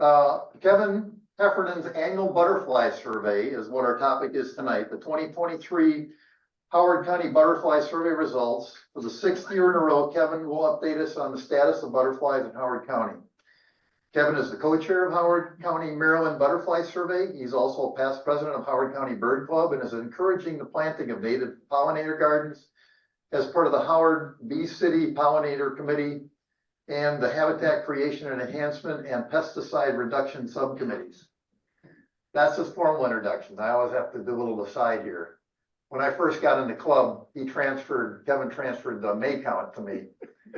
Kevin Heffernan's annual butterfly survey is what our topic is tonight. The 2023 Howard County Butterfly Survey results. For the 6th year in a row, Kevin will update us on the status of butterflies in Howard County. Kevin is the co-chair of Howard County Maryland Butterfly Survey. He's also a past president of Howard County Bird Club and is encouraging the planting of native pollinator gardens as part of the Howard Bee City Pollinator Committee and the Habitat Creation and Enhancement and Pesticide Reduction Subcommittees. That's his formal introduction. I always have to do a little aside here. When I first got in the club, Kevin transferred the May count to me,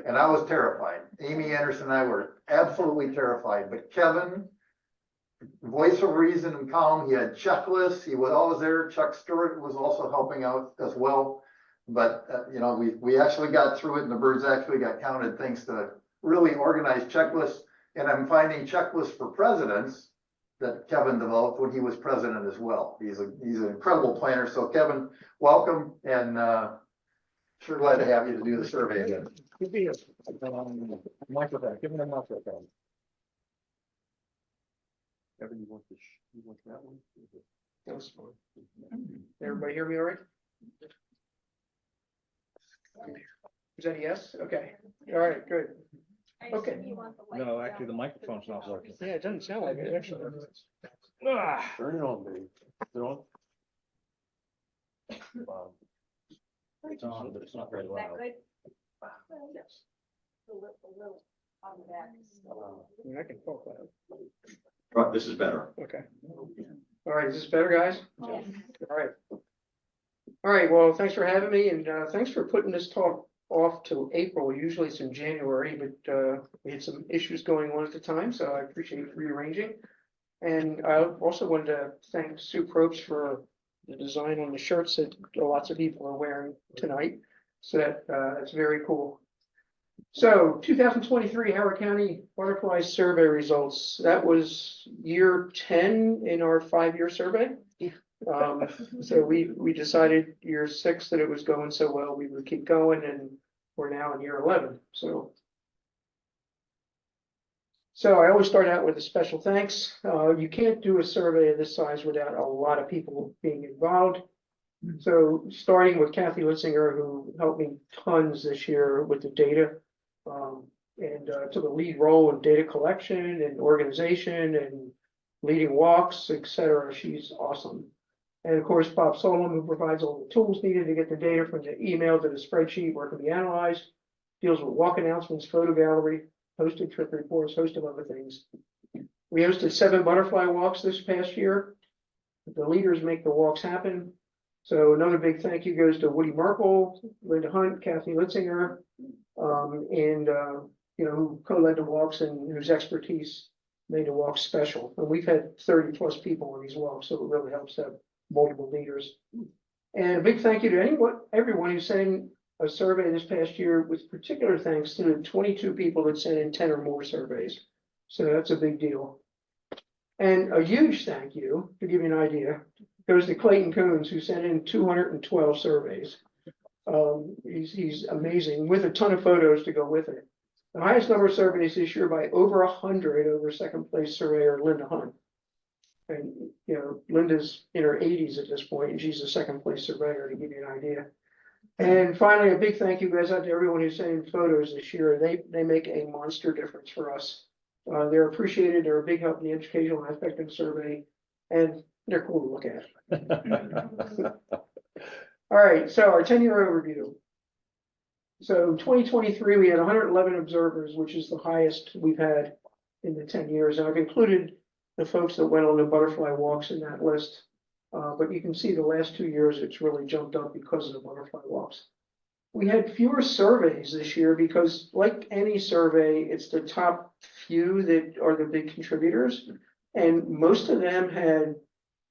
and I was terrified. Amy Anderson and I were absolutely terrified, but Kevin, voice of reason and calm, he had checklists, he was always there. Chuck Stewart was also helping out as well. But, you know, we actually got through it and the birds actually got counted thanks to really organized checklists. And I'm finding checklists for presidents that Kevin developed when he was president as well. He's an incredible planner. So Kevin, welcome, and sure glad to have you to do the survey again. Good to be here. Microphone, give me the microphone. Kevin, you want that one? That's fine. Everybody hear me all right? Is that a yes? Okay. All right, good. Okay. No, actually, the microphone's not working. Yeah, it doesn't sound like it actually. Turn it on, baby. Turn it on. It's on, but it's not very loud. Yes. I mean, I can talk loud. Right, this is better. Okay. All right, is this better, guys? Yes. All right. All right, well, thanks for having me, and thanks for putting this talk off till April. Usually it's in January, but we had some issues going on at the time, so I appreciate rearranging. And I also wanted to thank Sue Probst for the design on the shirts that lots of people are wearing tonight. So that's very cool. So 2023 Howard County Butterfly Survey results. That was year 10 in our 5-year survey. So we decided year 6 that it was going so well, we would keep going, and we're now in year 11. So I always start out with a special thanks. You can't do a survey of this size without a lot of people being involved. So starting with Kathy Litzinger, who helped me tons this year with the data, and took a lead role in data collection and organization and leading walks, etc. She's awesome. And of course, Bob Solom, who provides all the tools needed to get the data from the email to the spreadsheet where it can be analyzed, deals with walk announcements, photo gallery, posted trip reports, host of other things. We hosted 7 butterfly walks this past year. The leaders make the walks happen. So another big thank you goes to Woody Marple, Linda Hunt, Kathy Litzinger, and you know, who co-led the walks and whose expertise made the walks special. And we've had 30 plus people on these walks, so it really helps to have multiple leaders. And a big thank you to everyone who sent in a survey this past year, with particular thanks to the 22 people that sent in 10 or more surveys. So that's a big deal. And a huge thank you, to give you an idea, goes to Clayton Coons, who sent in 212 surveys. He's amazing, with a ton of photos to go with it. The highest number of surveys this year by over 100 over second place surveyor Linda Hunt. And, you know, Linda's in her 80s at this point, and she's a second place surveyor, to give you an idea. And finally, a big thank you guys out to everyone who sent in photos this year. They make a monster difference for us. They're appreciated. They're a big help in the educational aspect of the survey, and they're cool to look at. All right, so our 10-year overview. So 2023, we had 111 observers, which is the highest we've had in the 10 years. And I've included the folks that went on the butterfly walks in that list. But you can see the last 2 years, it's really jumped up because of the butterfly walks. We had fewer surveys this year because, like any survey, it's the top few that are the big contributors. And most of them had,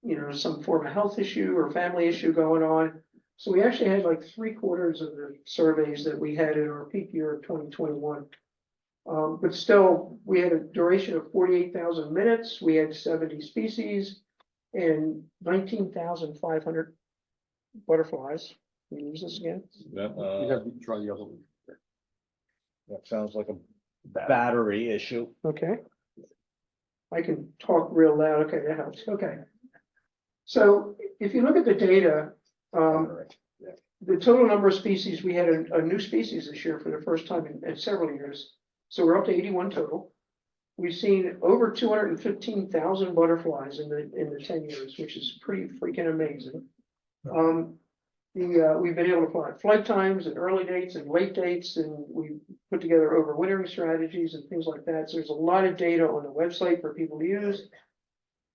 you know, some form of health issue or family issue going on. So we actually had like 3/4 of the surveys that we had in our peak year of 2021. But still, we had a duration of 48,000 minutes. We had 70 species and 19,500 butterflies. Can we use this again? Yeah, You have to try the other one. that sounds like a battery issue. Okay. I can talk real loud. Okay, that helps. Okay. So if you look at the data, the total number of species, we had a new species this year for the first time in several years. So we're up to 81 total. We've seen over 215,000 butterflies in the 10 years, which is pretty freaking amazing. We've been able to find flight times and early dates and late dates, and we put together overwintering strategies and things like that. So there's a lot of data on the website for people to use.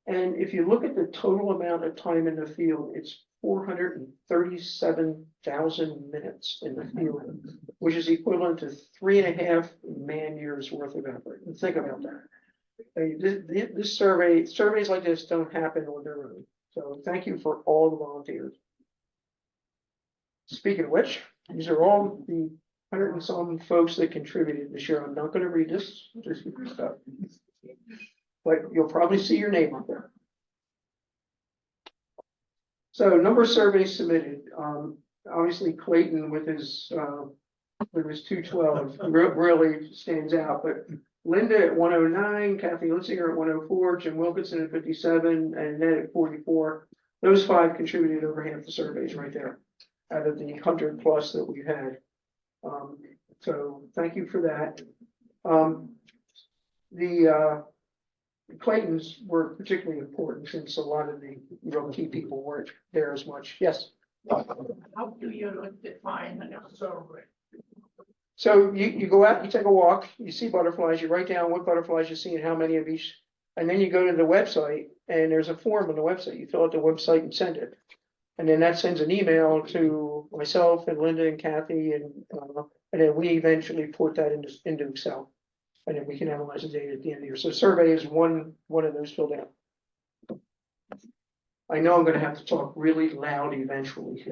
And if you look at the total amount of time in the field, it's 437,000 minutes in the field, which is equivalent to 3.5 man years worth of effort. And think about that. This surveys like this don't happen on their own. So thank you for all the volunteers. Speaking of which, these are all the 100 and some folks that contributed this year. I'm not going to read this, just stuff, but you'll probably see your name up there. So number of surveys submitted. Obviously Clayton with his 212 really stands out, but Linda at 109, Kathy Litzinger at 104, Jim Wilkinson at 57, and Ned at 44. Those 5 contributed over half the surveys right there, out of the 100 plus that we've had. So thank you for that. The Claytons were particularly important since a lot of the real key people weren't there as much. Yes. How do you define a survey? So you go out, you take a walk, you see butterflies, you write down what butterflies you see and how many of each, and then you go to the website and there's a form on the website. You fill out the website and send it. And then that sends an email to myself and Linda and Kathy, and then we eventually put that into Excel. And then we can analyze the data at the end of the year. So survey is one of those filled out. I know I'm gonna have to talk really loud eventually.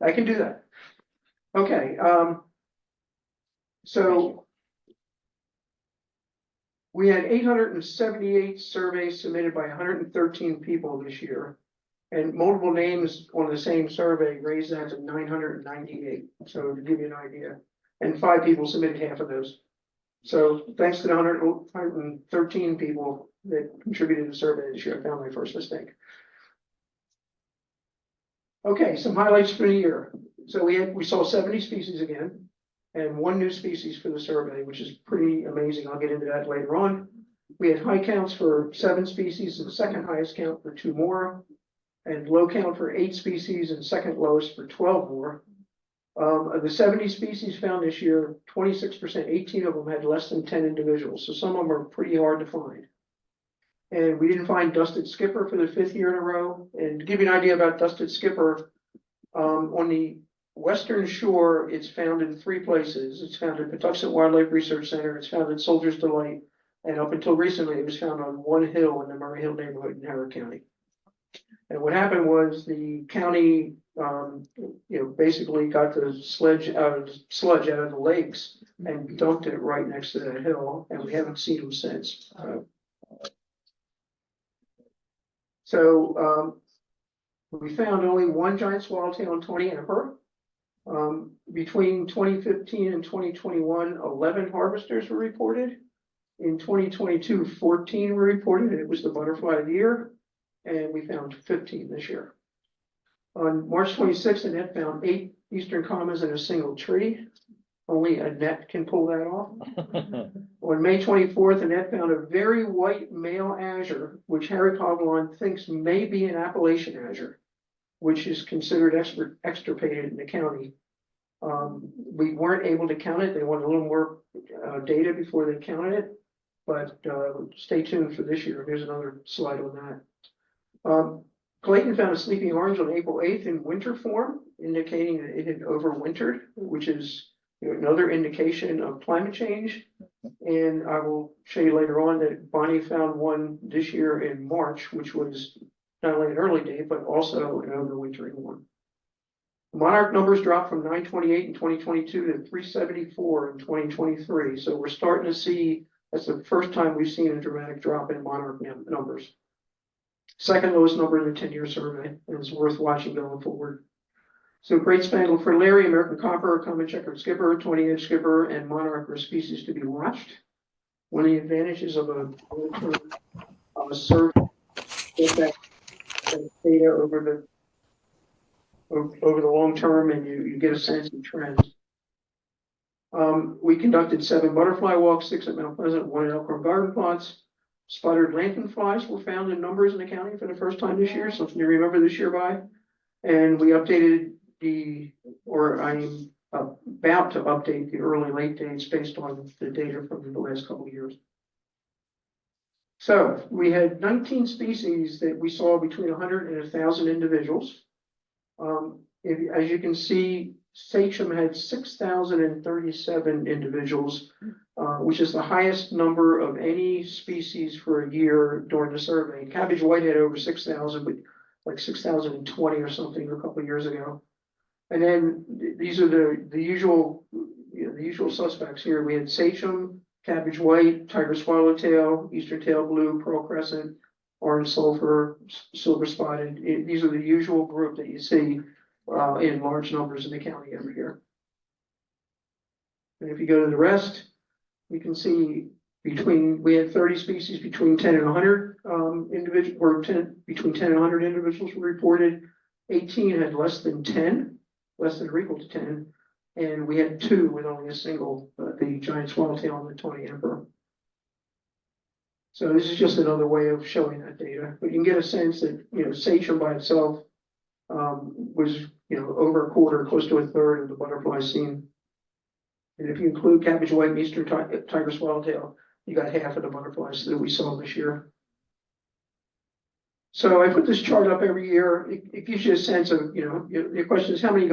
I can do that. Okay, so we had 878 surveys submitted by 113 people this year. And multiple names on the same survey raised that to 998. So to give you an idea, and 5 people submitted half of those. So thanks to the 113 people that contributed to the survey this year, I found my first mistake. Okay, some highlights for the year. So we saw 70 species again, and 1 new species for the survey, which is pretty amazing. I'll get into that later on. We had high counts for 7 species and second highest count for 2 more, and low count for 8 species and second lowest for 12 more. Of the 70 species found this year, 26%, 18 of them had less than 10 individuals. So some of them are pretty hard to find. And we didn't find dusted skipper for the 5th year in a row. And to give you an idea about dusted skipper, on the western shore, it's found in 3 places. It's found at Patuxent Wildlife Research Center. It's found at Soldier's Delight. And up until recently, it was found on one hill in the Murray Hill neighborhood in Howard County. And what happened was the county, basically got the sludge out of the lakes and dumped it right next to that hill, and we haven't seen them since. We found only 1 giant swallowtail and 20 emperor. Between 2015 and 2021, 11 harvesters were reported. In 2022, 14 were reported, and it was the butterfly of the year. And we found 15 this year. On March 26th, a net found 8 eastern commas in a single tree. Only a net can pull that off. On May 24th, a net found a very white male azure, which Harry Pavlon thinks may be an Appalachian azure, which is considered extirpated in the county. We weren't able to count it. They wanted a little more data before they counted it, but stay tuned for this year. Here's another slide on that. Clayton found a sleeping orange on April 8th in winter form, indicating that it had overwintered, which is another indication of climate change. And I will show you later on that Bonnie found one this year in March, which was not only an early date, but also an overwintering one. Monarch numbers dropped from 928 in 2022 to 374 in 2023. So we're starting to see, that's the first time we've seen a dramatic drop in monarch numbers. Second lowest number in the 10-year survey, and it's worth watching going forward. So Great Spangled for Larry, American Copper, Common Checkered Skipper, 20-inch skipper, and monarch are species to be watched. One of the advantages of a survey is that data over the long term, and you get a sense of trends. We conducted 7 butterfly walks, 6 at Mount Pleasant, 1 at Elkhorn Garden Plots. Spotted lanternflies were found in numbers in the county for the first time this year, something to remember this year by. And we updated I'm about to update the early late dates based on the data from the last couple of years. So we had 19 species that we saw between 100 and 1,000 individuals. As you can see, Sachem had 6,037 individuals, which is the highest number of any species for a year during the survey. Cabbage white had over 6,000, but like 6,020 or something a couple of years ago. And then these are the usual, the usual suspects here. We had Sachem, cabbage white, tiger swallowtail, eastern tail blue, pearl crescent, orange sulfur, silver spotted. These are the usual group that you see in large numbers in the county every year. And if you go to the rest, you can see we had 30 species between 10 and 100 individuals, or between 10 and 100 individuals were reported. 18 had less than 10, less than or equal to 10. And we had 2 with only a single, the giant swallowtail and the tawny emperor. So this is just another way of showing that data, but you can get a sense that, Sachem by itself was, over a quarter, close to a third of the butterfly seen. And if you include cabbage white and eastern tiger swallowtail, you got half of the butterflies that we saw this year. So I put this chart up every year. It gives you a sense of, your question is how many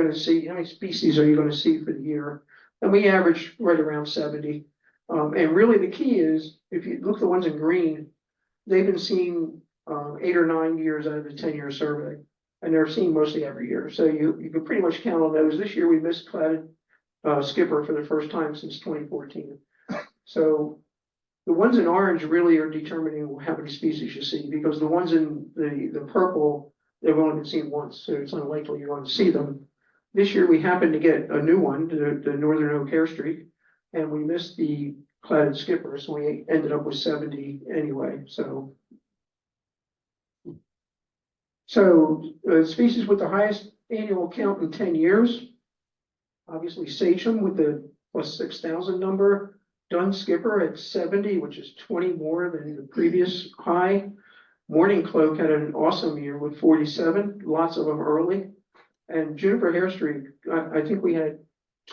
species are you going to see for the year? And we average right around 70. And really the key is, if you look at the ones in green, they've been seen 8 or 9 years out of the 10-year survey. And they're seen mostly every year. So you can pretty much count on those. This year we missed clouded skipper for the first time since 2014. So the ones in orange really are determining how many species you see, because the ones in the purple, they've only been seen once, so it's unlikely you're going to see them. This year we happened to get a new one, the northern oak hairstreak, and we missed the clouded skipper, so we ended up with 70 anyway. So species with the highest annual count in 10 years, obviously Sachem with the plus 6,000 number, Dun skipper at 70, which is 20 more than the previous high. Morning cloak had an awesome year with 47, lots of them early. And juniper hairstreak, I think we had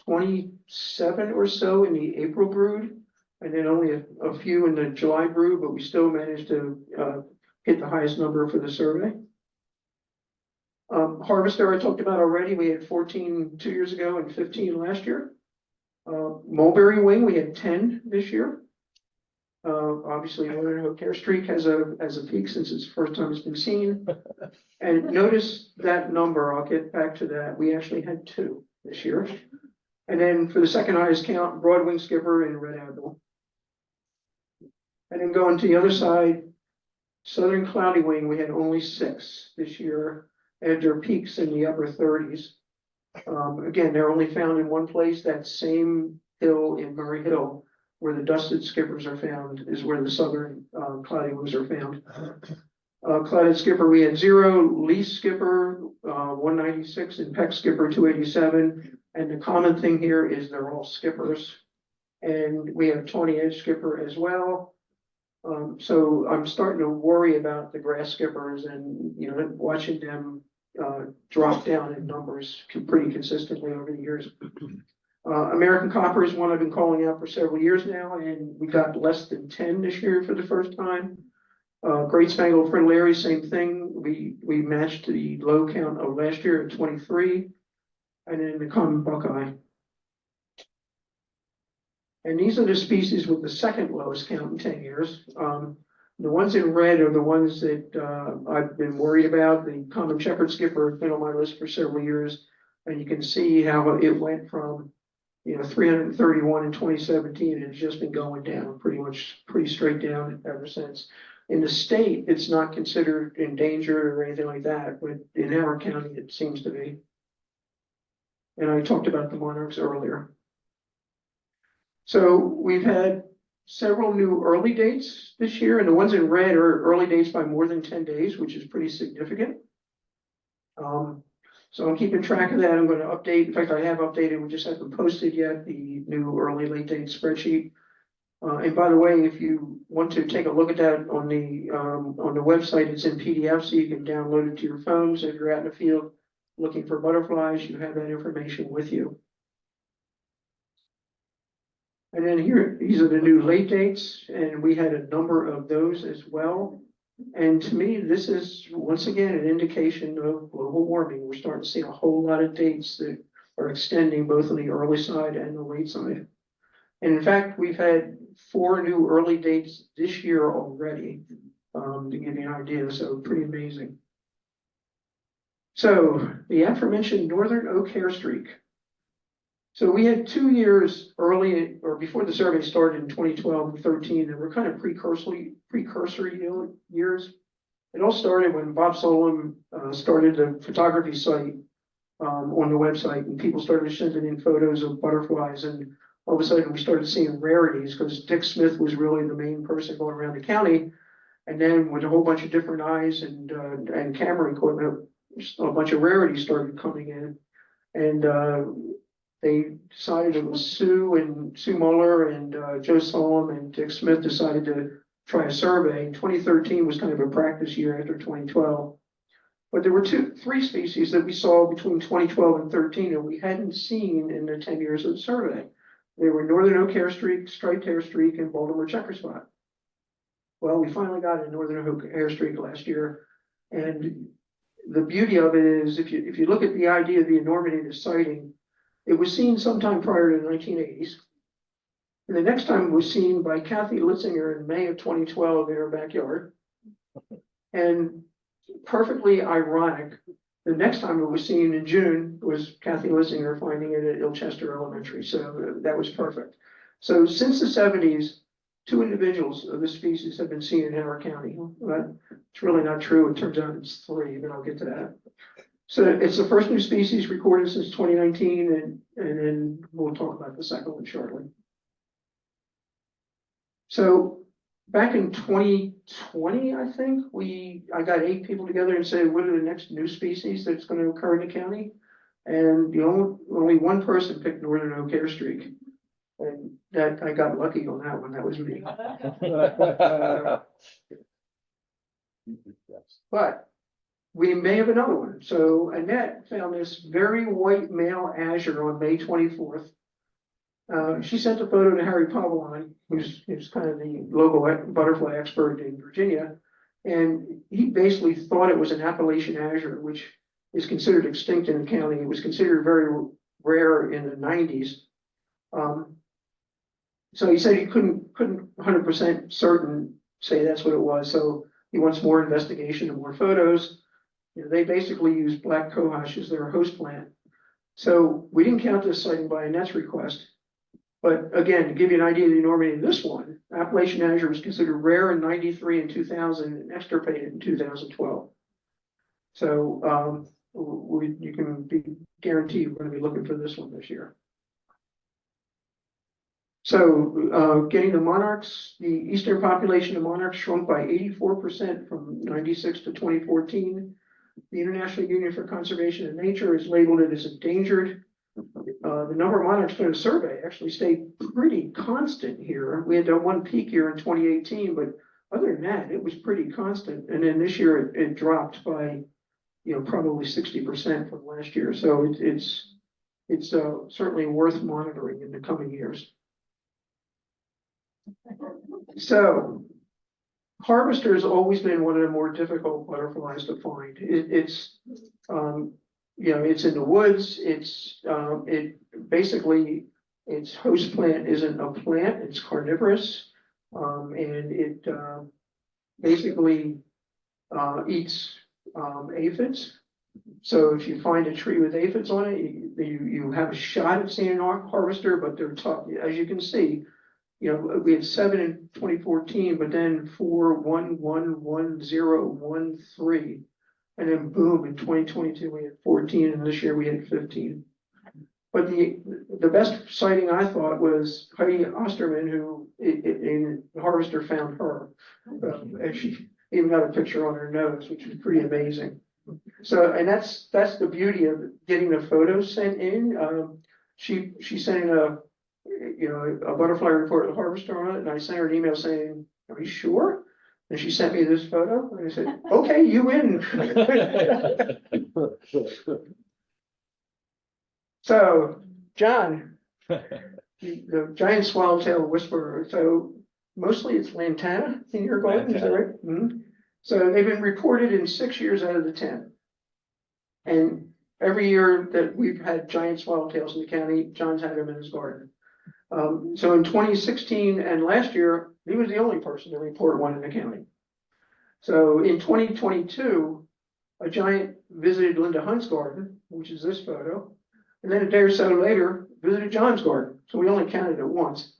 27 or so in the April brood, and then only a few in the July brood, but we still managed to hit the highest number for the survey. Harvester I talked about already. We had 14 2 years ago and 15 last year. Mulberry wing, we had 10 this year. Obviously, northern oak hairstreak has a peak since it's the first time it's been seen. And notice that number, I'll get back to that. We actually had 2 this year. And then for the second highest count, broadwing skipper and red admiral. And then going to the other side, southern cloudy wing, we had only 6 this year, and their peaks in the upper 30s. Again, they're only found in one place, that same hill in Murray Hill, where the dusted skippers are found, is where the southern cloudy wings are found. Clouded skipper, we had 0, least skipper 196, and peck skipper 287. And the common thing here is they're all skippers. And we have tawny edge skipper as well. So I'm starting to worry about the grass skippers and watching them drop down in numbers pretty consistently over the years. American copper is one I've been calling out for several years now, and we got less than 10 this year for the first time. Great Spangled Fritillary, same thing. We matched the low count of last year at 23, and then the common buckeye. And these are the species with the second lowest count in 10 years. The ones in red are the ones that I've been worried about. The common checkered skipper has been on my list for several years, and you can see how it went from 331 in 2017, and it's just been going down pretty straight down ever since. In the state, it's not considered endangered or anything like that, but in our county, it seems to be. And I talked about the monarchs earlier. So we've had several new early dates this year, and the ones in red are early dates by more than 10 days, which is pretty significant. So I'm keeping track of that. I'm gonna update, in fact, I have updated, we just haven't posted yet, the new early late date spreadsheet. And by the way, if you want to take a look at that on the website, it's in PDF, so you can download it to your phones. If you're out in the field looking for butterflies, you have that information with you. And then here, these are the new late dates, and we had a number of those as well. And to me, this is once again an indication of global warming. We're starting to see a whole lot of dates that are extending both on the early side and the late side. And in fact, we've had 4 new early dates this year already, to give you an idea, so pretty amazing. So the aforementioned northern oak hair streak. So we had 2 years early or before the survey started in 2012 and 13 that were kind of precursor years. It all started when Bob Solom started the photography site on the website, and people started sending in photos of butterflies, and all of a sudden we started seeing rarities because Dick Smith was really the main person going around the county. And then with a whole bunch of different eyes and camera equipment, a bunch of rarities started coming in. And they decided it was Sue Muller and Joe Solom and Dick Smith decided to try a survey. 2013 was kind of a practice year after 2012. But there were 3 species that we saw between 2012 and 13 that we hadn't seen in the 10 years of the survey. They were northern oak hair streak, striped hair streak, and Baltimore checker spot. Well, we finally got a northern oak hair streak last year, and the beauty of it is if you look at the idea of the enormity of the sighting, it was seen sometime prior to the 1980s. And the next time it was seen by Kathy Litzinger in May of 2012 in her backyard. And perfectly ironic, the next time it was seen in June was Kathy Litzinger finding it at Ilchester Elementary. So that was perfect. So since the 70s, 2 individuals of this species have been seen in Howard County. But it's really not true. It turns out it's 3, but I'll get to that. So it's the first new species recorded since 2019, and then we'll talk about the second one shortly. So back in 2020, I think, I got 8 people together and said, what are the next new species that's going to occur in the county? And only one person picked northern oak hair streak. And that I got lucky on that one. That was me. But we may have another one. So Annette found this very white male azure on May 24th. She sent a photo to Harry Pavlon, who's kind of the local butterfly expert in Virginia. And he basically thought it was an Appalachian azure, which is considered extinct in the county. It was considered very rare in the 90s. So he said he couldn't 100% certain say that's what it was. So he wants more investigation and more photos. You know, they basically use black cohosh as their host plant. So we didn't count this sighting by Annette's request. But again, to give you an idea of the enormity of this one, Appalachian azure was considered rare in 93 and 2000 and extirpated in 2012. So you can be guaranteed we're going to be looking for this one this year. So getting the monarchs, the eastern population of monarchs shrunk by 84% from 96 to 2014. The International Union for Conservation of Nature has labeled it as endangered. The number of monarchs during the survey actually stayed pretty constant here. We had that one peak here in 2018, but other than that, it was pretty constant. And then this year it dropped by, probably 60% from last year. So it's certainly worth monitoring in the coming years. So harvester has always been one of the more difficult butterflies to find. It's in the woods. Its host plant isn't a plant, it's carnivorous. And it basically eats aphids. So if you find a tree with aphids on it, you have a shot at seeing a harvester, but they're tough. As you can see, we had 7 in 2014, but then 4, 1, 1, 1, 0, 1, 3. And then boom, in 2022, we had 14, and this year we had 15. But the best sighting I thought was Heidi Osterman, who in Harvester found her. And she even got a picture on her nose, which was pretty amazing. So, and that's the beauty of getting the photos sent in. She sent in a butterfly report of Harvester on it, and I sent her an email saying, "Are you sure?" And she sent me this photo, and I said, "Okay, you win." So, John, the giant swallowtail whisperer, so mostly it's lantana in your garden, is that right? Mhm. So they've been reported in 6 years out of the 10. And every year that we've had giant swallowtails in the county, John's had them in his garden. So in 2016 and last year, he was the only person to report one in the county. So in 2022, a giant visited Linda Hunt's garden, which is this photo. And then a day or so later, visited John's garden. So we only counted it once.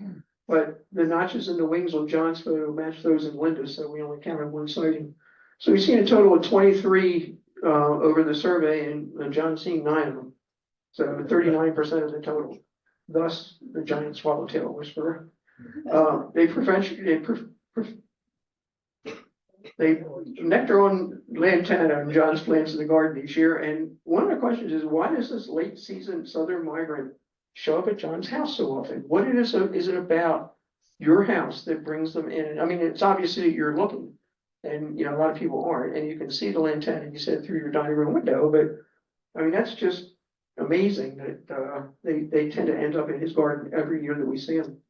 But the notches in the wings on John's photo match those in Linda's, so we only counted one sighting. So we've seen a total of 23 over the survey, and John's seen 9 of them. So 39% of the total. Thus, the giant swallowtail whisperer. They nectar on lantana and John's plants in the garden each year. And one of the questions is, why does this late season southern migrant show up at John's house so often? What is it about your house that brings them in? I mean, it's obviously that you're looking, and a lot of people aren't, and you can see the lantana, you said, through your dining room window, but I mean, that's just amazing that they tend to end up in his garden every year that we see them.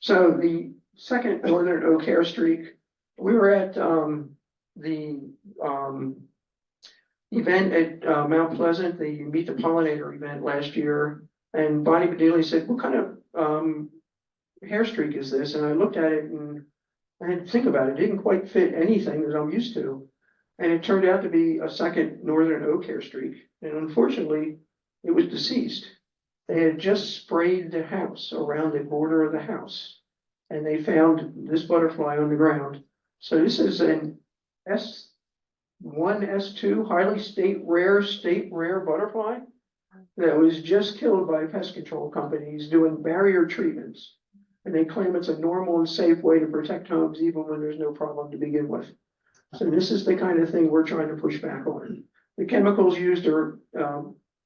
So the second northern oak hair streak, we were at the event at Mount Pleasant, the Meet the Pollinator event last year, and Bonnie Bedelia said, "What kind of hair streak is this?" And I looked at it and I had to think about it. It didn't quite fit anything that I'm used to. And it turned out to be a second northern oak hair streak. And unfortunately, it was deceased. They had just sprayed the house around the border of the house. And they found this butterfly on the ground. So this is an S1, S2, highly state rare butterfly that was just killed by pest control companies doing barrier treatments. And they claim it's a normal and safe way to protect homes even when there's no problem to begin with. So this is the kind of thing we're trying to push back on. The chemicals used are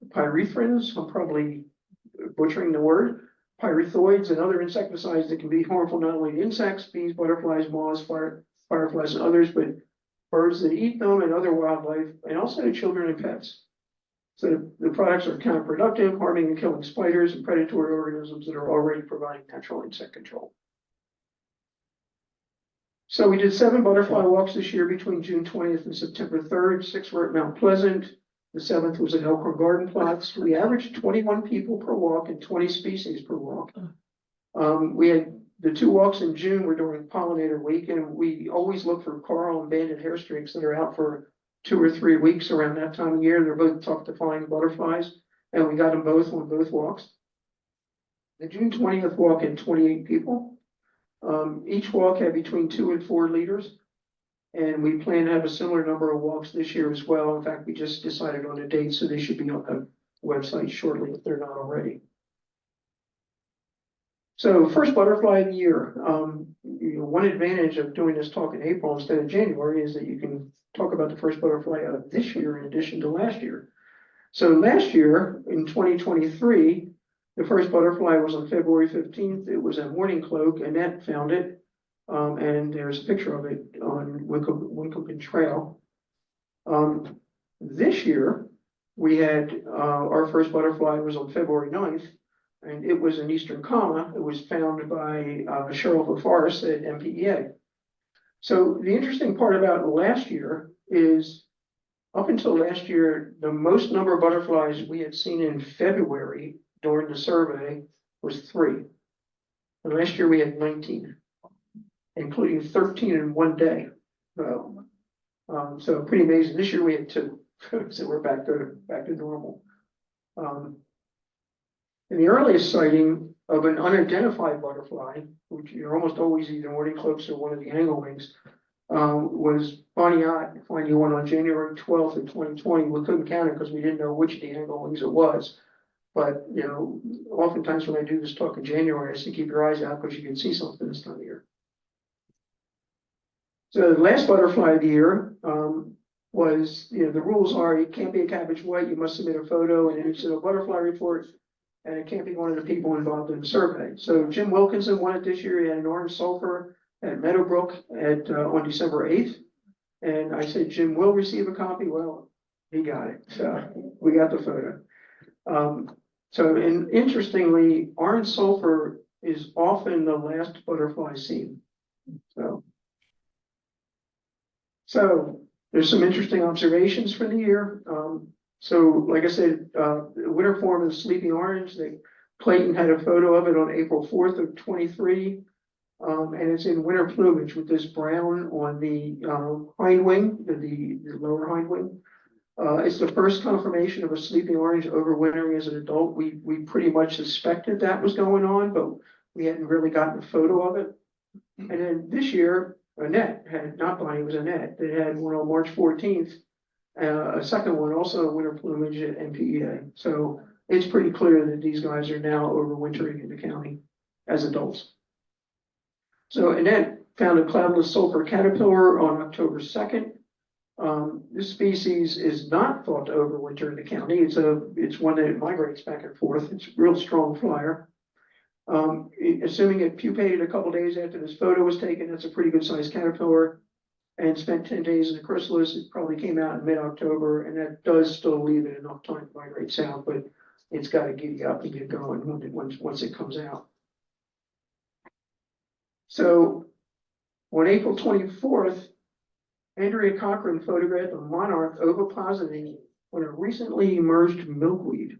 pyrethrins, I'm probably butchering the word, pyrethroids and other insecticides that can be harmful not only to insects, bees, butterflies, moths, fireflies, and others, but birds that eat them and other wildlife, and also to children and pets. So the products are counterproductive, harming and killing spiders and predatory organisms that are already providing natural insect control. So we did 7 butterfly walks this year between June 20th and September 3rd. 6 were at Mount Pleasant. The 7th was at Elkhorn Garden Plots. We averaged 21 people per walk and 20 species per walk. We had the 2 walks in June were during pollinator week, and we always look for coral and banded hair streaks that are out for 2 or 3 weeks around that time of year. They're both tough to find butterflies, and we got them both on both walks. The June 20th walk had 28 people. Each walk had between 2 and 4 leaders, and we plan to have a similar number of walks this year as well. In fact, we just decided on a date, so they should be on the website shortly if they're not already. So first butterfly of the year. One advantage of doing this talk in April instead of January is that you can talk about the first butterfly of this year in addition to last year. So last year in 2023, the first butterfly was on February 15th. It was a morning cloak. Annette found it. And there's a picture of it on Winklepin Trail. This year, we had our first butterfly was on February 9th, and it was an eastern comma. It was found by Cheryl Fafaris at MPEA. So the interesting part about last year is up until last year, the most number of butterflies we had seen in February during the survey was 3. And last year we had 19, including 13 in one day. So pretty amazing. This year we had 2, so we're back to normal. And the earliest sighting of an unidentified butterfly, which you're almost always either morning cloaks or one of the anglewings, was Bonnie Ott finding one on January 12th of 2020. We couldn't count it because we didn't know which of the anglewings it was. But, you know, oftentimes when I do this talk in January, I say keep your eyes out because you can see something this time of year. So the last butterfly of the year, was, you know, the rules are it can't be a cabbage white, you must submit a photo and it's a butterfly report. And it can't be one of the people involved in the survey. So Jim Wilkinson won it this year. He had an orange sulfur at Meadowbrook on December 8th. And I said, Jim will receive a copy. Well, he got it. So we got the photo. And interestingly, orange sulfur is often the last butterfly seen. So there's some interesting observations for the year. So like I said, the winter form of the sleeping orange, Clayton had a photo of it on April 4th of 23. And it's in winter plumage with this brown on the hind wing, the lower hind wing. It's the first confirmation of a sleeping orange overwintering as an adult. We pretty much suspected that was going on, but we hadn't really gotten a photo of it. And then this year, Annette had, not Bonnie, it was Annette, that had one on March 14th. A second one, also winter plumage at NPEA. So it's pretty clear that these guys are now overwintering in the county as adults. So Annette found a cloudless sulfur caterpillar on October 2nd. This species is not thought to overwinter in the county. It's one that migrates back and forth. It's a real strong flyer. Assuming it pupated a couple days after this photo was taken, that's a pretty good sized caterpillar. And spent 10 days in the chrysalis. It probably came out in mid-October, and that does still leave it enough time to migrate south, but it's got to giddy up and get going once it comes out. So on April 24th, Andrea Cochran photographed a monarch ovipositing on a recently emerged milkweed.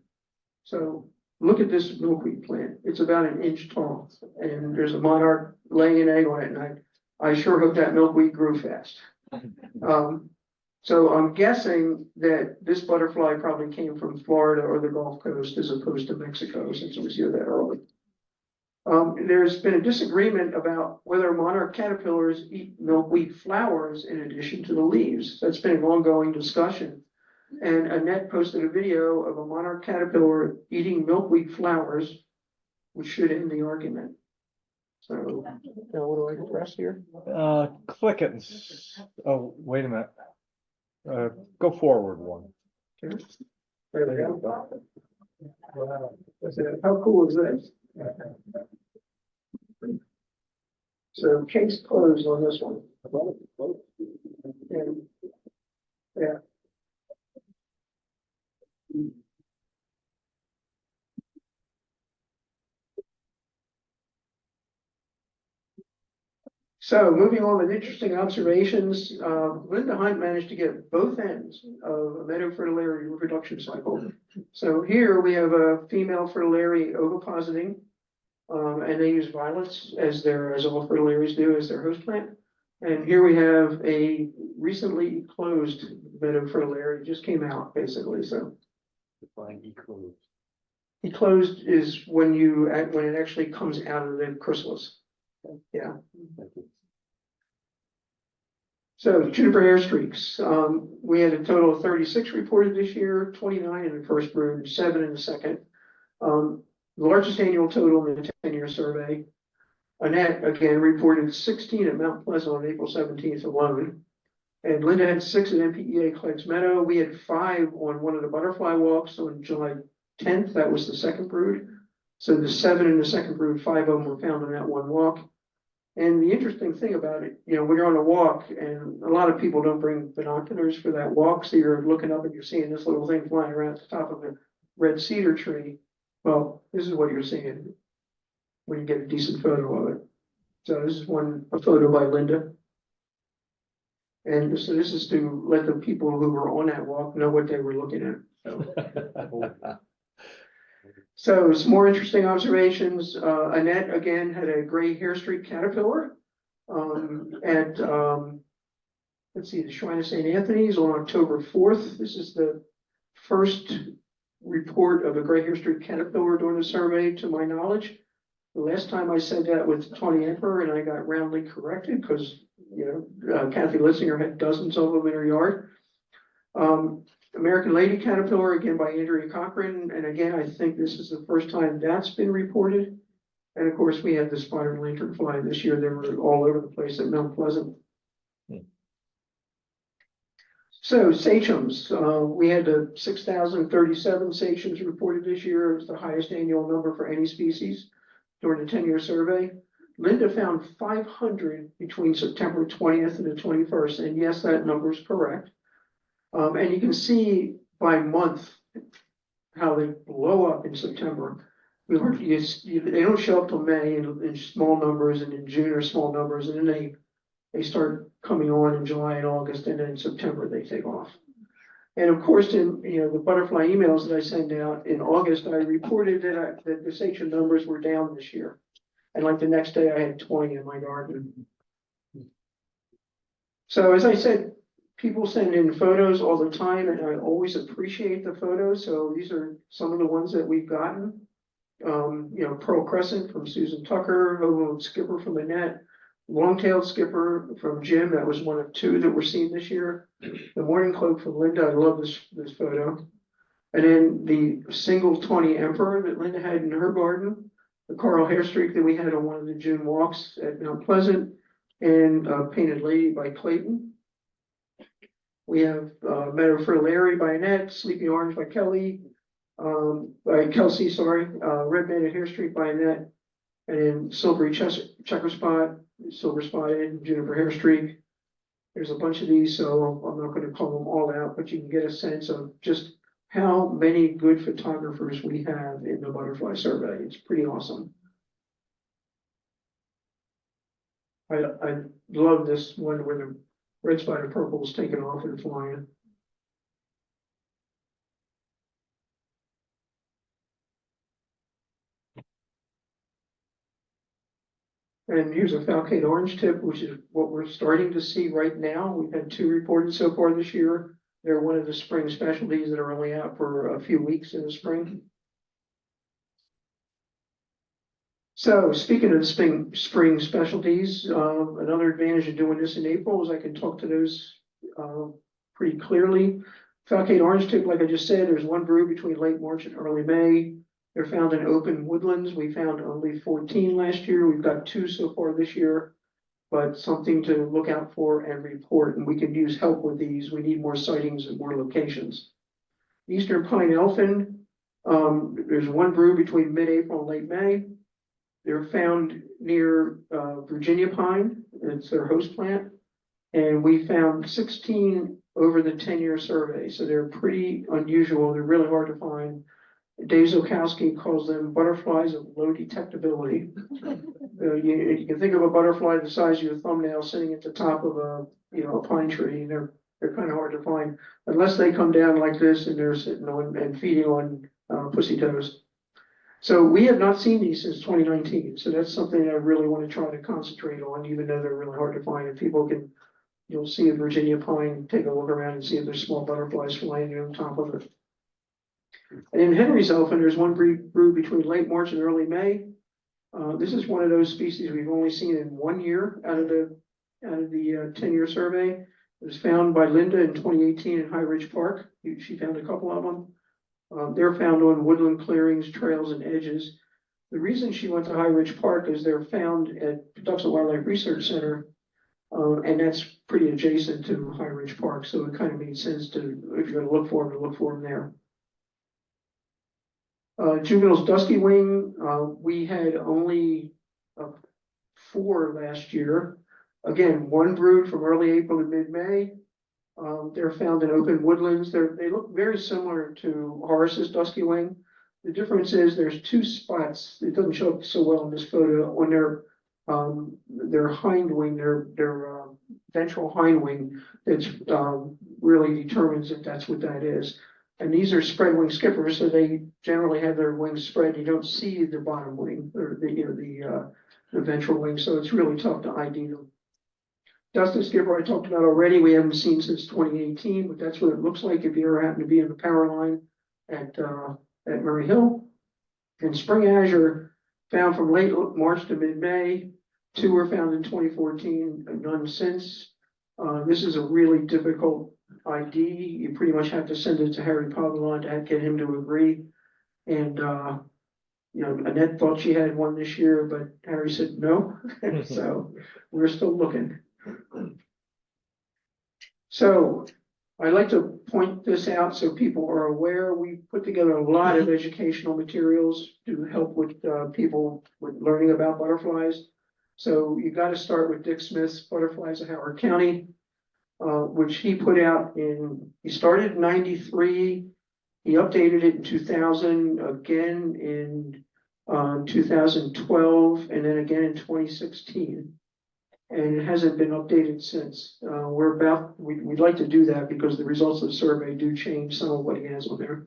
So look at this milkweed plant. It's about an inch tall, and there's a monarch laying an egg on it, and I sure hope that milkweed grew fast. So I'm guessing that this butterfly probably came from Florida or the Gulf Coast as opposed to Mexico, since it was here that early. There's been a disagreement about whether monarch caterpillars eat milkweed flowers in addition to the leaves. That's been an ongoing discussion. And Annette posted a video of a monarch caterpillar eating milkweed flowers, which should end the argument. So now what do I press here? Click it. Oh, wait a minute. Go forward one. There we go. Wow. How cool is this? So case closed on this one. And, yeah. So moving on with interesting observations, Linda Hunt managed to get both ends of a meadow fritillary reproduction cycle. So here we have a female fritillary ovipositing, and they use violets as all fritillaries do, as their host plant. And here we have a recently closed meadow fritillary, just came out basically. So eclosed is when it actually comes out of the chrysalis. Yeah. So juniper hair streaks. We had a total of 36 reported this year, 29 in the first brood, 7 in the second. The largest annual total in the 10-year survey. Annette again reported 16 at Mount Pleasant on April 17th alone. And Linda had 6 at NPEA Cleggs Meadow. We had 5 on one of the butterfly walks on July 10th. That was the second brood. So the 7 in the second brood, 5 of them were found on that one walk. And the interesting thing about it, you know, when you're on a walk, and a lot of people don't bring binoculars for that walk, so you're looking up and you're seeing this little thing flying around at the top of a red cedar tree. Well, this is what you're seeing when you get a decent photo of it. So this is a photo by Linda. And so this is to let the people who were on that walk know what they were looking at. So some more interesting observations. Annette again had a gray hair streak caterpillar at let's see, the Shrine of St. Anthony's on October 4th. This is the first report of a gray hair streak caterpillar during the survey, to my knowledge. The last time I said that with Tawny Emperor, and I got roundly corrected because Kathy Litzinger had dozens of them in her yard. American Lady Caterpillar, again by Andrea Cochran, and again, I think this is the first time that's been reported. And of course, we had the spotted lanternfly this year. They were all over the place at Mount Pleasant. So sachems, we had 6,037 sachems reported this year. It was the highest annual number for any species during the 10-year survey. Linda found 500 between September 20th and the 21st, and yes, that number is correct. And you can see by month how they blow up in September. They don't show up till May in small numbers, and in June are small numbers, and then they start coming on in July and August, and then in September they take off. And of course, in the butterfly emails that I send out in August, I reported that the sachem numbers were down this year. And like the next day I had 20 in my garden. So as I said, people send in photos all the time, and I always appreciate the photos. So these are some of the ones that we've gotten. Pearl Crescent from Susan Tucker, Hobo Skipper from Annette, Long-tailed Skipper from Jim, that was one of 2 that were seen this year. The Morning Cloak from Linda, I love this photo. And then the single 20 Emperor that Linda had in her garden, the Coral Hairstreak that we had on one of the June walks at Mount Pleasant, and Painted Lady by Clayton. We have Meadow Frillary by Annette, Sleepy Orange by Kelsey, Red Banded Hairstreak by Annette, and then Silvery Checker Spot, Silver Spotted, Juniper Hairstreak. There's a bunch of these, so I'm not going to call them all out, but you can get a sense of just how many good photographers we have in the butterfly survey. It's pretty awesome. I love this one where the red spotted purple is taken off and flying. And here's a falcate orange tip, which is what we're starting to see right now. We've had 2 reported so far this year. They're one of the spring specialties that are only out for a few weeks in the spring. So speaking of the spring specialties, another advantage of doing this in April is I can talk to those pretty clearly. Falcate orange tip, like I just said, there's 1 brew between late March and early May. They're found in open woodlands. We found only 14 last year. We've got 2 so far this year, but something to look out for and report. And we can use help with these. We need more sightings and more locations. Eastern pine elfin, there's 1 brew between mid-April and late May. They're found near Virginia pine. It's their host plant. And we found 16 over the 10-year survey. So they're pretty unusual. They're really hard to find. Dave Zokowski calls them butterflies of low detectability. You can think of a butterfly the size of your thumbnail sitting at the top of a pine tree, and they're kind of hard to find unless they come down like this and they're sitting on and feeding on pussy toes. So we have not seen these since 2019. So that's something I really want to try to concentrate on, even though they're really hard to find. If people can, you'll see a Virginia pine, take a look around and see if there's small butterflies flying on top of it. And in Henry's elfin, there's 1 brew between late March and early May. This is one of those species we've only seen in 1 year out of the 10-year survey. It was found by Linda in 2018 in High Ridge Park. She found a couple of them. They're found on woodland clearings, trails, and edges. The reason she went to High Ridge Park is they're found at Patuxent Wildlife Research Center, and that's pretty adjacent to High Ridge Park. So it kind of made sense to, if you're going to look for them, to look for them there. Juvenile's dusky wing, we had only 4 last year. Again, 1 brood from early April to mid-May. They're found in open woodlands. They look very similar to Horace's dusky wing. The difference is there's 2 spots. It doesn't show up so well in this photo on their hind wing, their ventral hind wing. That's really determines if that's what that is. And these are spread wing skippers, so they generally have their wings spread. You don't see the bottom wing or the ventral wing, so it's really tough to ID them. Dusted skipper I talked about already. We haven't seen since 2018, but that's what it looks like if you ever happen to be in the power line at Murray Hill. And spring azure found from late March to mid-May. 2 were found in 2014, and none since. This is a really difficult ID, you pretty much have to send it to Harry Pavlon to get him to agree. And, Annette thought she had one this year, but Harry said no, so we're still looking. So I'd like to point this out so people are aware. We put together a lot of educational materials to help with people with learning about butterflies. So you got to start with Dick Smith's Butterflies of Howard County, which he put out he started in '93. He updated it in 2000, again in 2012, and then again in 2016. And it hasn't been updated since. We'd like to do that because the results of the survey do change some of what he has on there.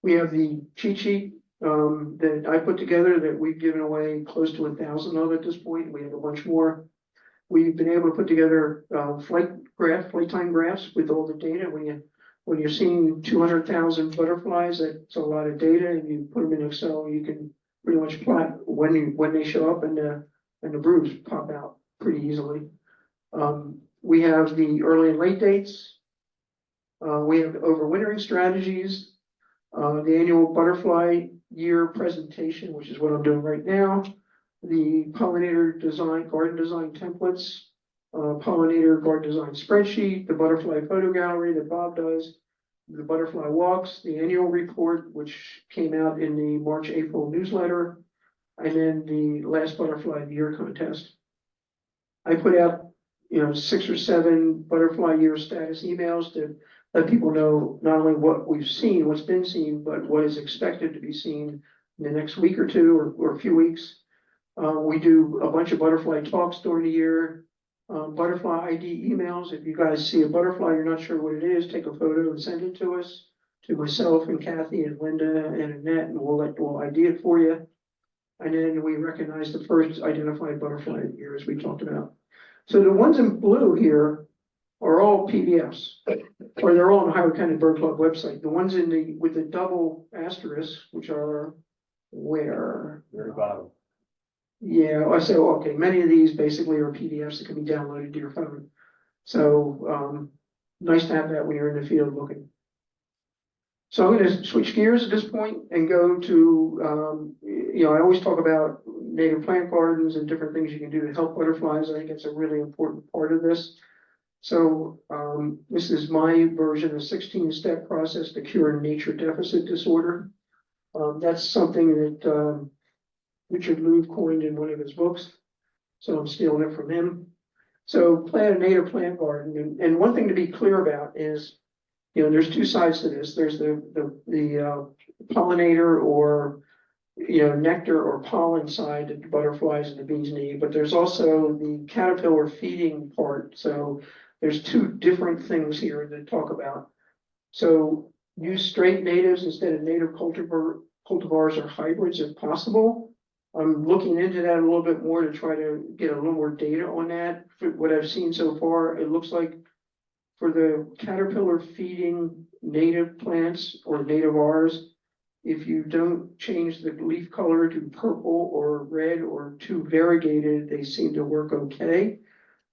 We have the cheat sheet that I put together that we've given away close to 1,000 of at this point. We have a bunch more. We've been able to put together flight time graphs with all the data. When you're seeing 200,000 butterflies, that's a lot of data, and you put them in Excel, you can pretty much plot when they show up, and the broods pop out pretty easily. We have the early and late dates. We have overwintering strategies, the annual butterfly year presentation, which is what I'm doing right now, the pollinator design, garden design templates, pollinator garden design spreadsheet, the butterfly photo gallery that Bob does, the butterfly walks, the annual report, which came out in the March-April newsletter, and then the last butterfly of the year contest. I put out, 6 or 7 butterfly year status emails to let people know not only what we've seen, what's been seen, but what is expected to be seen in the next week or two or a few weeks. We do a bunch of butterfly talks during the year, butterfly ID emails. If you guys see a butterfly, you're not sure what it is, take a photo and send it to us, to myself and Kathy and Linda and Annette, and we'll ID it for you. And then we recognize the first identified butterfly of the year, as we talked about. So the ones in blue here are all PDFs, or they're all on the Howard County Bird Club website. The ones with the double asterisk, which are where? Very bottom. Yeah, I said, okay, many of these basically are PDFs that can be downloaded to your phone. So nice to have that when you're in the field looking. So I'm going to switch gears at this point and go to, I always talk about native plant gardens and different things you can do to help butterflies. I think it's a really important part of this. So this is my version of 16-step process to cure nature deficit disorder. That's something that Richard Louv coined in one of his books. So I'm stealing it from him. So plant a native plant garden. And one thing to be clear about is, there's two sides to this. There's the pollinator or, nectar or pollen side that the butterflies and the bees need, but there's also the caterpillar feeding part. So there's two different things here to talk about. So use straight natives instead of native cultivars or hybrids if possible. I'm looking into that a little bit more to try to get a little more data on that. For what I've seen so far, it looks like for the caterpillar feeding native plants or native Rs, if you don't change the leaf color to purple or red or too variegated, they seem to work okay.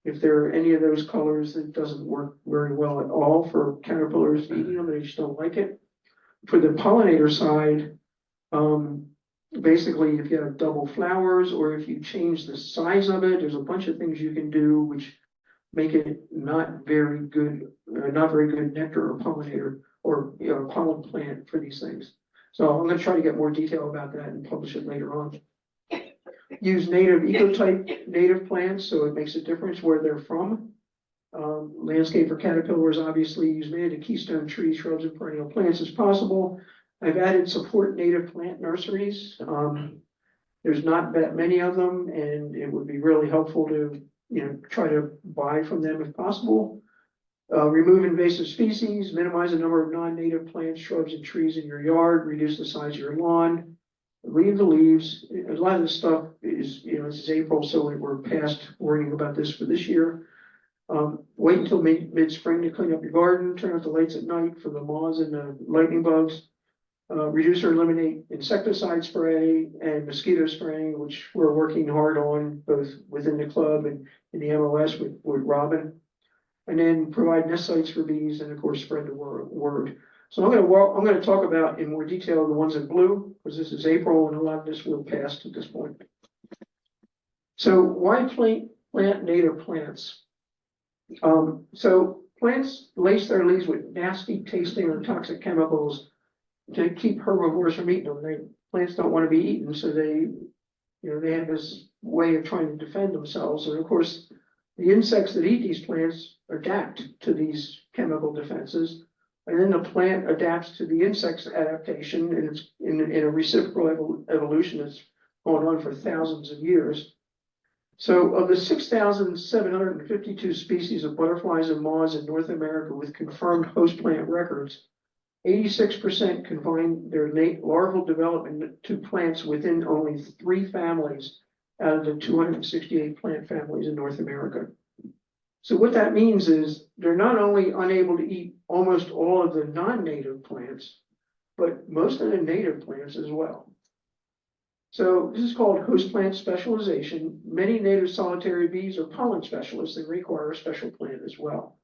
If there are any of those colors, it doesn't work very well at all for caterpillars feeding them, they just don't like it. For the pollinator side, basically if you have double flowers or if you change the size of it, there's a bunch of things you can do which make it not very good nectar or pollinator or pollen plant for these things. So I'm going to try to get more detail about that and publish it later on. Use native ecotype native plants, so it makes a difference where they're from. Landscape or caterpillars obviously use many of the keystone trees, shrubs, and perennial plants as possible. I've added support native plant nurseries. There's not that many of them, and it would be really helpful to try to buy from them if possible. Remove invasive species, minimize the number of non-native plants, shrubs, and trees in your yard, reduce the size of your lawn, leave the leaves. A lot of this stuff is, this is April, so we're past worrying about this for this year. Wait until mid-spring to clean up your garden, turn off the lights at night for the moths and the lightning bugs. Reduce or eliminate insecticide spray and mosquito spraying, which we're working hard on both within the club and in the MOS with Robin. and then provide nest sites for bees, and of course, spread the word. So I'm gonna talk about in more detail the ones in blue, because this is April, and a lot of this will pass at this point. So why plant native plants? So plants lace their leaves with nasty tasting or toxic chemicals to keep herbivores from eating them. Plants don't want to be eaten, so they have this way of trying to defend themselves. And of course, the insects that eat these plants adapt to these chemical defenses. And then the plant adapts to the insect's adaptation, and it's in a reciprocal evolution that's going on for thousands of years. So of the 6,752 species of butterflies and moths in North America with confirmed host plant records, 86% confine their larval development to plants within only 3 families out of the 268 plant families in North America. So what that means is they're not only unable to eat almost all of the non-native plants, but most of the native plants as well. So this is called host plant specialization. Many native solitary bees are pollen specialists and require a special plant as well.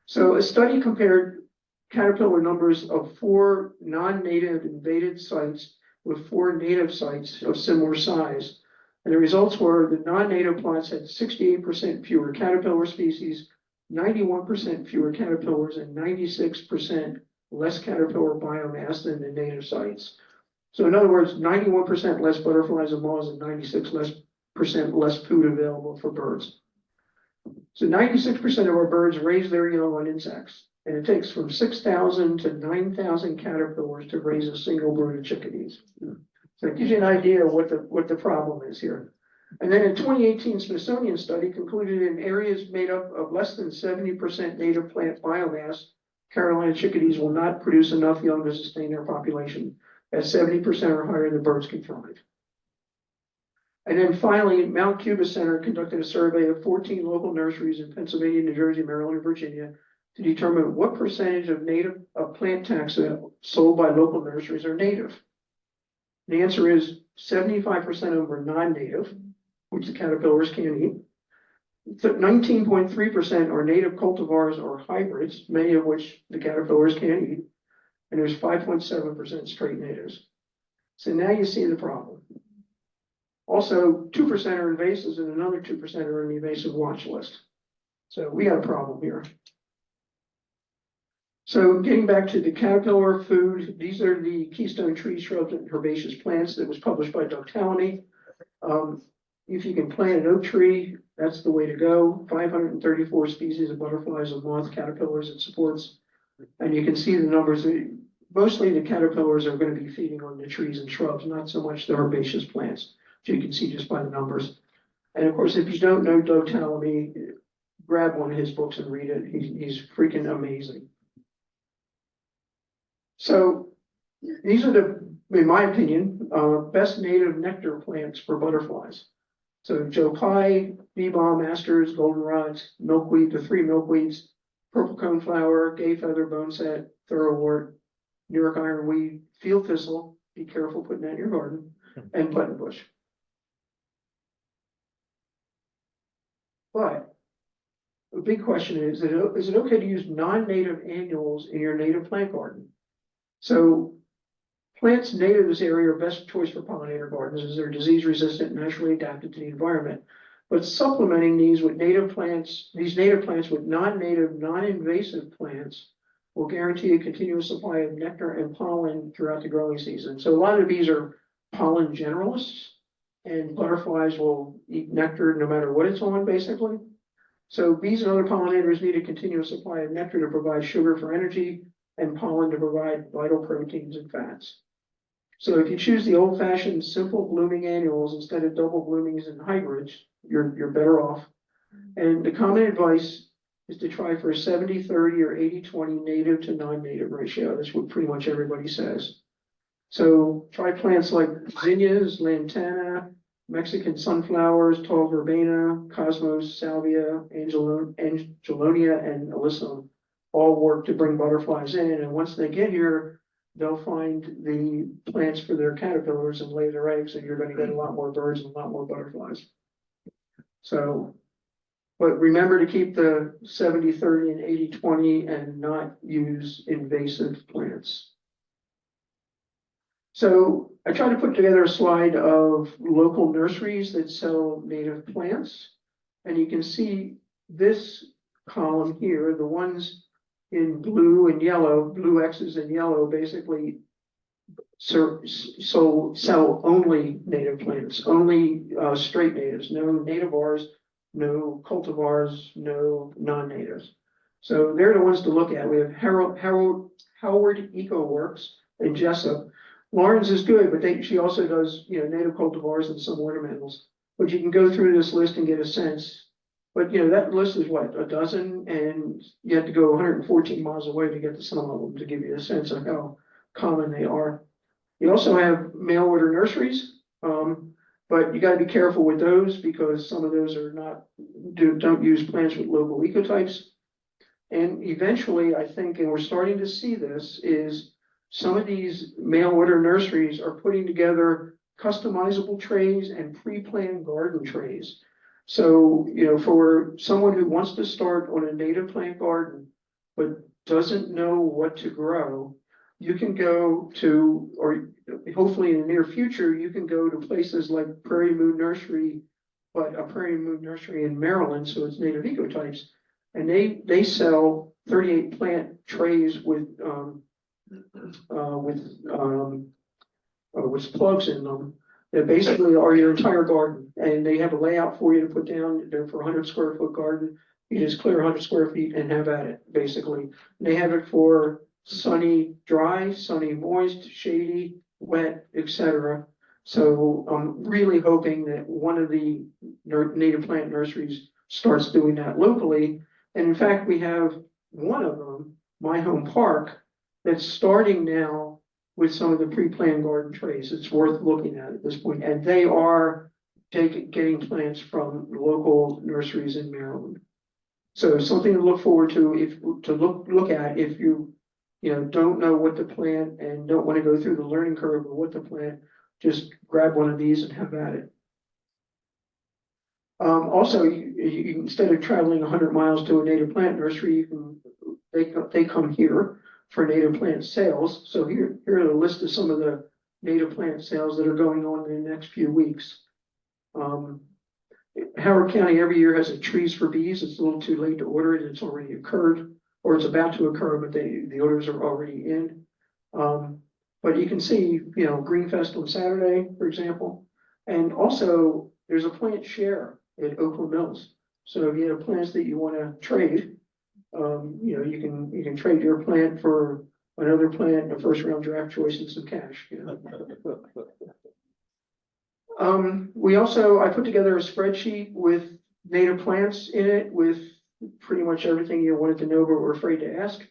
So a study compared caterpillar numbers of 4 non-native invaded sites with 4 native sites of similar size. And the results were the non-native plots had 68% fewer caterpillar species, 91% fewer caterpillars, and 96% less caterpillar biomass than the native sites. So in other words, 91% less butterflies and moths and 96% less food available for birds. So 96% of our birds raise their young on insects, and it takes from 6,000 to 9,000 caterpillars to raise a single brood of chickadees. So it gives you an idea of what the problem is here. And then a 2018 Smithsonian study concluded in areas made up of less than 70% native plant biomass, Carolina chickadees will not produce enough young to sustain their population. At 70% or higher, the birds can thrive. And then finally, Mount Cuba Center conducted a survey of 14 local nurseries in Pennsylvania, New Jersey, Maryland, and Virginia to determine what percentage of plant taxa sold by local nurseries are native. The answer is 75% of them are non-native, which the caterpillars can't eat. 19.3% are native cultivars or hybrids, many of which the caterpillars can't eat. And there's 5.7% straight natives. So now you see the problem. Also, 2% are invasives and another 2% are in the invasive watch list. So we got a problem here. So getting back to the caterpillar food, these are the keystone tree shrubs and herbaceous plants that was published by Doug Tallamy. If you can plant an oak tree, that's the way to go. 534 species of butterflies and moth caterpillars it supports. And you can see the numbers. Mostly the caterpillars are going to be feeding on the trees and shrubs, not so much the herbaceous plants. So you can see just by the numbers. And of course, if you don't know Doug Tallamy, grab one of his books and read it. He's freaking amazing. So these are in my opinion, best native nectar plants for butterflies. So Joe Pye, bee balm, asters, goldenrods, milkweed, the 3 milkweeds, purple coneflower, gay feather, boneset, thoroughwort, New York ironweed, field thistle, be careful putting that in your garden, and buttonbush. But the big question is it okay to use non-native annuals in your native plant garden? So plants native to this area are best choice for pollinator gardens as they're disease resistant, naturally adapted to the environment. But supplementing these native plants with non-native, non-invasive plants will guarantee a continuous supply of nectar and pollen throughout the growing season. So a lot of bees are pollen generalists, and butterflies will eat nectar no matter what it's on, basically. So bees and other pollinators need a continuous supply of nectar to provide sugar for energy and pollen to provide vital proteins and fats. So if you choose the old-fashioned simple blooming annuals instead of double bloomings and hybrids, you're better off. And the common advice is to try for a 70-30 or 80-20 native to non-native ratio. That's what pretty much everybody says. So try plants like zinnias, lantana, Mexican sunflowers, tall verbena, cosmos, salvia, angelonia, and alyssum all work to bring butterflies in. And once they get here, they'll find the plants for their caterpillars and lay their eggs, and you're going to get a lot more birds and a lot more butterflies. So But remember to keep the 70-30 and 80-20 and not use invasive plants. So I tried to put together a slide of local nurseries that sell native plants. And you can see this column here, the ones in blue and yellow, blue X's and yellow, basically sell only native plants, only straight natives, no nativars, no cultivars, no non-natives. So they're the ones to look at. We have Howard EcoWorks and Jessup. Lawrence is good, but she also does, native cultivars and some ornamentals. But you can go through this list and get a sense. But that list is what, a dozen, and you have to go 114 miles away to get to some of them to give you a sense of how common they are. You also have mail order nurseries, but you got to be careful with those because some of those are don't use plants with local ecotypes. And eventually, I think, and we're starting to see this, is some of these mail order nurseries are putting together customizable trays and pre-planned garden trays. So, for someone who wants to start on a native plant garden, but doesn't know what to grow, you can go to, or hopefully in the near future, you can go to places like Prairie Moon Nursery, but a Prairie Moon Nursery in Maryland, so it's native ecotypes. And they sell 38 plant trays with plugs in them that basically are your entire garden. And they have a layout for you to put down. They're for 100 square foot garden. You just clear 100 square feet and have at it, basically. And they have it for sunny, dry, sunny, moist, shady, wet, etc. So I'm really hoping that one of the native plant nurseries starts doing that locally. And in fact, we have one of them, My Home Park, that's starting now with some of the pre-planned garden trays. It's worth looking at this point. And they are getting plants from local nurseries in Maryland. So something to look forward to, look at if you don't know what to plant and don't want to go through the learning curve of what to plant, just grab one of these and have at it. Also, you instead of traveling 100 miles to a native plant nursery, they come here for native plant sales. So here are the list of some of the native plant sales that are going on in the next few weeks. Howard County every year has a Trees for Bees. It's a little too late to order it. It's already occurred, or it's about to occur, but the orders are already in. But you can see, Greenfest on Saturday, for example. And also there's a plant share at Oakland Mills. So if you have plants that you want to trade, you can trade your plant for another plant, a first round draft choice, and some cash. I put together a spreadsheet with native plants in it with pretty much everything you wanted to know but were afraid to ask.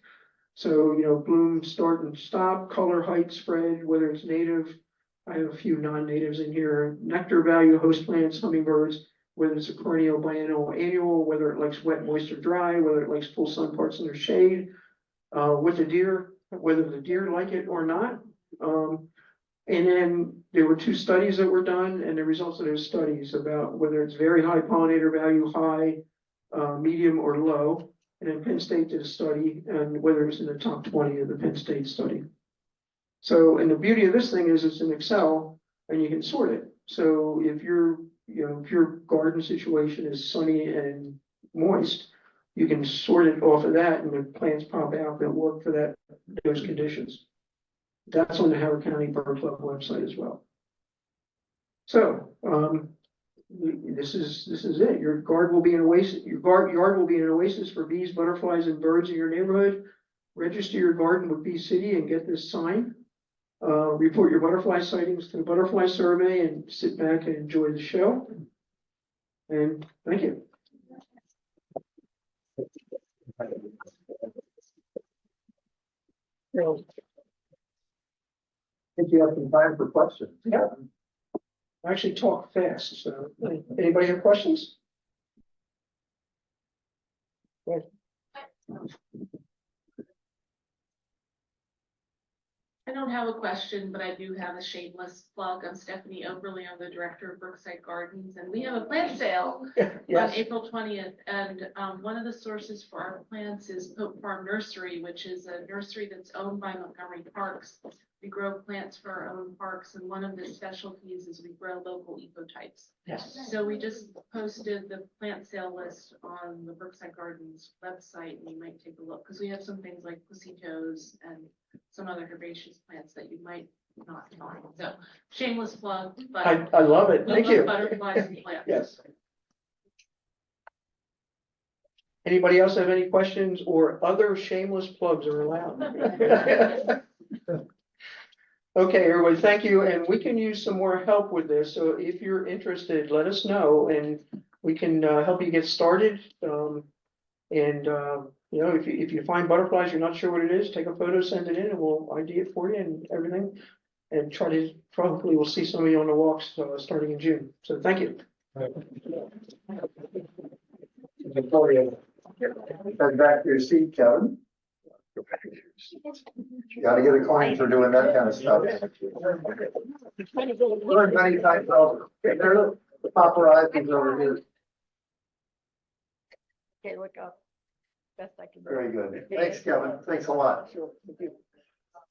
So, bloom, start and stop, color, height, spread, whether it's native. I have a few non-natives in here, nectar value, host plants, hummingbirds, whether it's a perennial, biennial, annual, whether it likes wet, moist, or dry, whether it likes full sun parts in their shade, with the deer, whether the deer like it or not. And then there were 2 studies that were done, and the results of those studies about whether it's very high pollinator value, high, medium, or low. And then Penn State did a study, and whether it's in the top 20 of the Penn State study. So, and the beauty of this thing is it's in Excel, and you can sort it. So if your garden situation is sunny and moist, you can sort it off of that, and the plants pop out that work for those conditions. That's on the Howard County Bird Club website as well. So this is it. Your garden will be an oasis. Your yard will be an oasis for bees, butterflies, and birds in your neighborhood. Register your garden with Bee City and get this sign. Report your butterfly sightings to the butterfly survey and sit back and enjoy the show. And thank you. I think you have some time for questions. Yeah. I actually talk fast, so anybody have questions? don't have a question, but I do have a shameless plug. I'm Stephanie Oberly. I'm the director of Brookside Gardens, and we have a plant sale on Yes, April 20th. And one of the sources for our plants is Pope Farm Nursery, which is a nursery that's owned by Montgomery Parks. We grow plants for our own parks, and one of the specialties is we grow local ecotypes. yes. So we just posted the plant sale list on the Brookside Gardens website, and you might take a look, because we have some things like pussy toes and some other herbaceous plants that you might not find. So shameless plug, but I love it. we Thank love you. butterflies and plants. Yes. Anybody else have any questions or other shameless plugs are allowed? Okay, everybody, thank you, and we can use some more help with this, so if you're interested, let us know, and we can help you get started. You know, if you find butterflies, you're not sure what it is, take a photo, send it in, and we'll ID it for you and everything. And hopefully we'll see some of you on the walks starting in June, so thank you. Head back to your seat, Kevin. You gotta get a coin for doing that kind of stuff. Learned many times over. Okay, there, the paparazzi's over here. Okay, look up. Best I can do. Very good. Thanks, Kevin. Thanks a lot. Sure, thank you.